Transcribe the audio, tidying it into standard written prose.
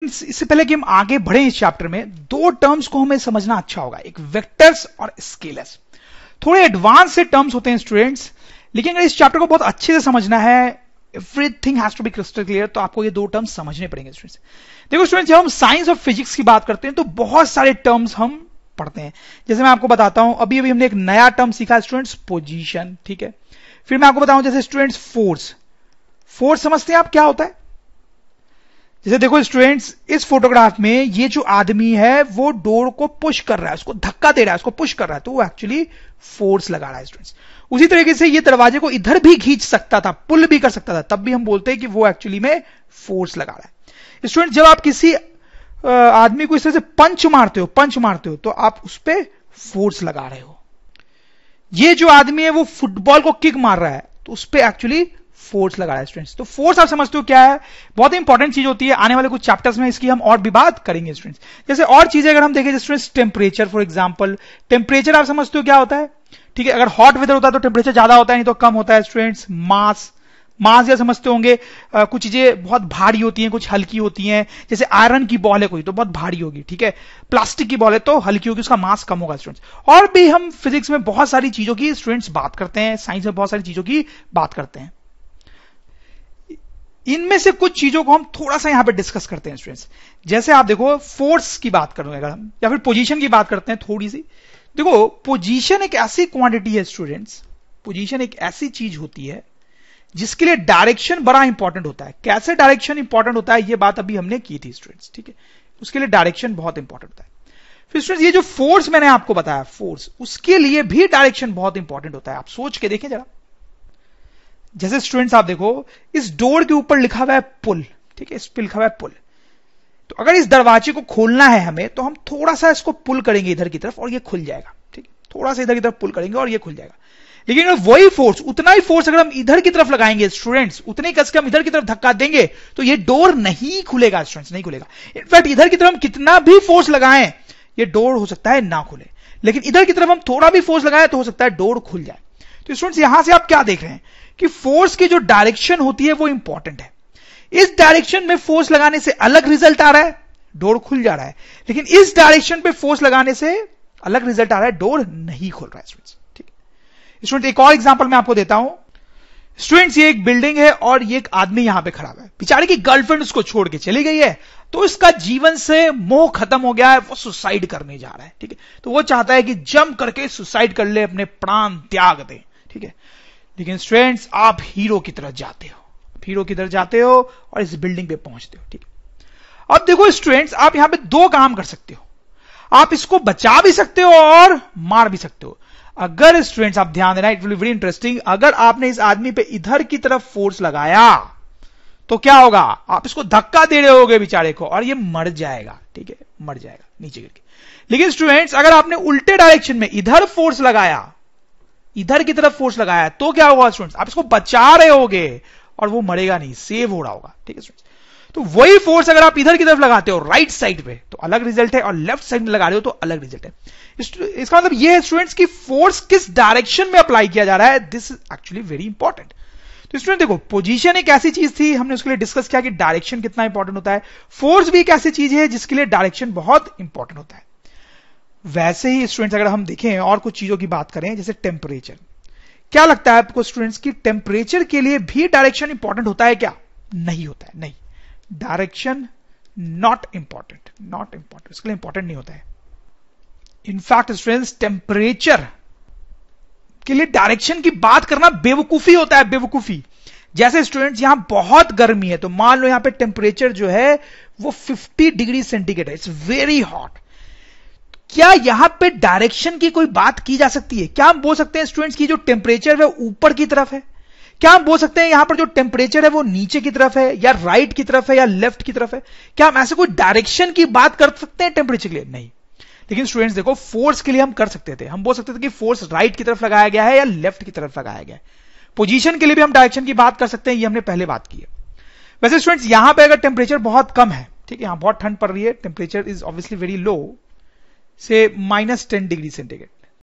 इससे पहले कि हम आगे बढ़े इस चैप्टर में, दो टर्म्स को हमें समझना अच्छा होगा, एक वेक्टर्स और स्केलर्स। थोड़े एडवांस से टर्म्स होते हैं स्टूडेंट्स, लेकिन अगर इस चैप्टर को बहुत अच्छे से समझना है, everything has to be crystal clear, तो आपको ये दो टर्म्स समझने पड़ेंगे स्टूडेंट्स। देखो स्टूडेंट्स, जब हम साइंस और फिजिक्स की बात करते हैं तो बहुत सारे टर्म्स हम पढ़ते हैं। जैसे मैं आपको बताता हूं, अभी हमने एक नया टर्म सीखा स्टूडेंट्स, पोजीशन, ठीक है। फिर मैं आपको बताऊं जैसे स्टूडेंट्स फोर्स। फोर्स समझते हैं आप क्या होता है? जैसे देखो स्टूडेंट्स, इस फोटोग्राफ में ये जो आदमी है वो डोर को पुश कर रहा है, उसको धक्का दे रहा है, उसको पुश कर रहा है, तो वो एक्चुअली फोर्स लगा रहा है स्टूडेंट्स। उसी तरीके से ये दरवाजे को इधर भी खींच सकता था, पुल भी कर सकता था, तब भी हम बोलते हैं कि वो एक्चुअली में फोर्स लगा रहा है। स्टूडेंट, जब आप किसी आदमी को इस तरह से पंच मारते हो तो आप उस पर फोर्स लगा रहे हो। ये जो आदमी है वो फुटबॉल को किक मार रहा है, तो उस पर एक्चुअली फोर्स लगा रहा है स्टूडेंट्स। तो फोर्स आप समझते हो क्या है? बहुत इंपॉर्टेंट चीज होती है, आने वाले कुछ चैप्टर्स में इसकी हम और भी बात करेंगे स्टूडेंट्स। जैसे और चीजें अगर हम देखें students, temperature for example, temperature आप समझते हो क्या होता है? ठीक है, अगर हॉट वेदर होता है तो टेम्परेचर ज्यादा होता है, नहीं तो कम होता है स्टूडेंट्स। मास या समझते होंगे, कुछ चीजें बहुत भारी होती हैं, कुछ हल्की होती हैं। जैसे आयरन की बॉल है कोई तो बहुत भारी होगी, ठीक है। प्लास्टिक की बॉल है तो हल्की होगी, उसका मास कम होगा स्टूडेंट्स। और भी हम फिजिक्स में बहुत सारी चीजों की स्टूडेंट्स बात करते हैं, साइंस में बहुत सारी चीजों की बात करते हैं। इनमें से कुछ चीजों को हम थोड़ा सा यहां पे डिस्कस करते हैं स्टूडेंट्स। जैसे आप देखो, फोर्स की बात करूंगा अगर हम, या फिर पोजीशन की बात करते हैं थोड़ी सी। देखो, पोजीशन एक ऐसी क्वांटिटी है स्टूडेंट्स, पोजीशन एक ऐसी चीज होती है जिसके लिए डायरेक्शन बड़ा इंपॉर्टेंट होता है। कैसे डायरेक्शन इंपॉर्टेंट होता है, ये बात अभी हमने की थी स्टूडेंट्स, ठीक है। उसके लिए डायरेक्शन बहुत इंपॉर्टेंट होता है। फिर स्टूडेंट्स, ये जो फोर्स मैंने आपको बताया, फोर्स, उसके लिए भी डायरेक्शन बहुत इंपॉर्टेंट होता है। आप सोच के देखें जरा। जैसे स्टूडेंट्स आप देखो, इस डोर के ऊपर लिखा हुआ है पुल, ठीक है, इस पर लिखा हुआ है पुल। तो अगर इस दरवाजे को खोलना है हमें, तो हम थोड़ा सा इसको पुल करेंगे इधर की तरफ और ये खुल जाएगा, ठीक है। थोड़ा सा इधर की तरफ पुल करेंगे और ये खुल जाएगा। लेकिन अगर वही फोर्स, उतना ही फोर्स अगर हम इधर की तरफ लगाएंगे स्टूडेंट्स, उतने कस के हम इधर की तरफ धक्का देंगे, तो ये डोर नहीं खुलेगा स्टूडेंट्स, नहीं खुलेगा। इनफैक्ट इधर की तरफ हम कितना भी फोर्स लगाएं, ये डोर हो सकता है ना खुले। लेकिन इधर की तरफ हम थोड़ा भी फोर्स लगाएं तो हो सकता है डोर खुल जाए। तो स्टूडेंट्स, यहां से आप क्या देख रहे हैं कि फोर्स की जो डायरेक्शन होती है वो इंपॉर्टेंट है। इस डायरेक्शन में फोर्स लगाने से अलग रिजल्ट आ रहा है, डोर खुल जा रहा है। लेकिन इस डायरेक्शन पे फोर्स लगाने से अलग रिजल्ट आ रहा है, डोर नहीं खुल रहा है स्टूडेंट्स, ठीक है। स्टूडेंट, एक और एग्जांपल मैं आपको देता हूं। स्टूडेंट्स, ये एक बिल्डिंग है और ये एक आदमी यहां पे खड़ा है। बेचारे की गर्लफ्रेंड उसको छोड़ के चली गई है, तो इसका जीवन से मोह खत्म हो गया है, वो सुसाइड करने जा रहा है, ठीक है। तो वो चाहता है कि जम करके सुसाइड कर ले, अपने प्राण त्याग दे, ठीक है। लेकिन स्टूडेंट्स, आप हीरो की तरफ जाते हो और इस बिल्डिंग पे पहुंचते हो, ठीक है। अब देखो स्टूडेंट्स, आप यहां पे दो काम कर सकते हो, आप इसको बचा भी सकते हो और मार भी सकते हो। अगर स्टूडेंट्स आप ध्यान देना, it will be very interesting, अगर आपने इस आदमी पे इधर की तरफ फोर्स लगाया तो क्या होगा? आप इसको धक्का दे रहे होगे बेचारे को और ये मर जाएगा, ठीक है, मर जाएगा नीचे गिर के। लेकिन स्टूडेंट्स, अगर आपने उल्टे डायरेक्शन में इधर फोर्स लगाया, इधर की तरफ फोर्स लगाया, तो क्या होगा स्टूडेंट्स? आप इसको बचा रहे होगे और वो मरेगा नहीं, सेव हो रहा होगा, ठीक है स्टूडेंट्स। तो वही फोर्स अगर आप इधर की तरफ लगाते हो, राइट साइड पे, तो अलग रिजल्ट है, और लेफ्ट साइड में लगा रहे हो तो अलग रिजल्ट है। इसका मतलब यह है स्टूडेंट्स की फोर्स किस डायरेक्शन में अप्लाई किया जा रहा है, this is actually very important. तो स्टूडेंट देखो, पोजीशन एक ऐसी चीज थी, हमने उसके लिए डिस्कस किया कि डायरेक्शन कितना इंपॉर्टेंट होता है। फोर्स भी एक ऐसी चीज है जिसके लिए डायरेक्शन बहुत इंपॉर्टेंट होता है। वैसे ही स्टूडेंट्स, अगर हम देखें और कुछ चीजों की बात करें, जैसे टेम्परेचर, क्या लगता है आपको स्टूडेंट्स की टेम्परेचर के लिए भी डायरेक्शन इंपॉर्टेंट होता है क्या? नहीं होता है, नहीं, डायरेक्शन नॉट इंपॉर्टेंट, इसके लिए इंपॉर्टेंट नहीं होता है। इनफैक्ट स्टूडेंट्स, टेम्परेचर के लिए डायरेक्शन की बात करना बेवकूफी होता है, बेवकूफी। जैसे स्टूडेंट्स, यहां बहुत गर्मी है, तो मान लो यहां पे टेम्परेचर जो है वो 50 डिग्री सेंटीग्रेड है, इट्स वेरी हॉट। क्या यहां पे डायरेक्शन की कोई बात की जा सकती है? क्या हम बोल सकते हैं स्टूडेंट्स की जो टेम्परेचर है ऊपर की तरफ है? क्या हम बोल सकते हैं यहां पर जो टेम्परेचर है वो नीचे की तरफ है, या राइट की तरफ है, या लेफ्ट की तरफ है? क्या हम ऐसे कोई डायरेक्शन की बात कर सकते हैं टेम्परेचर के लिए? नहीं। लेकिन स्टूडेंट्स देखो, फोर्स के लिए हम कर सकते थे, हम बोल सकते थे कि फोर्स राइट की तरफ लगाया गया है या लेफ्ट की तरफ लगाया गया है। पोजीशन के लिए भी हम डायरेक्शन की बात कर सकते हैं, ये हमने पहले बात की है। वैसे स्टूडेंट्स, यहां पर अगर टेम्परेचर बहुत कम है, ठीक है, यहां बहुत ठंड पड़ रही है, temperature is obviously very low, से -10 डिग्री सेंटीग्रेड,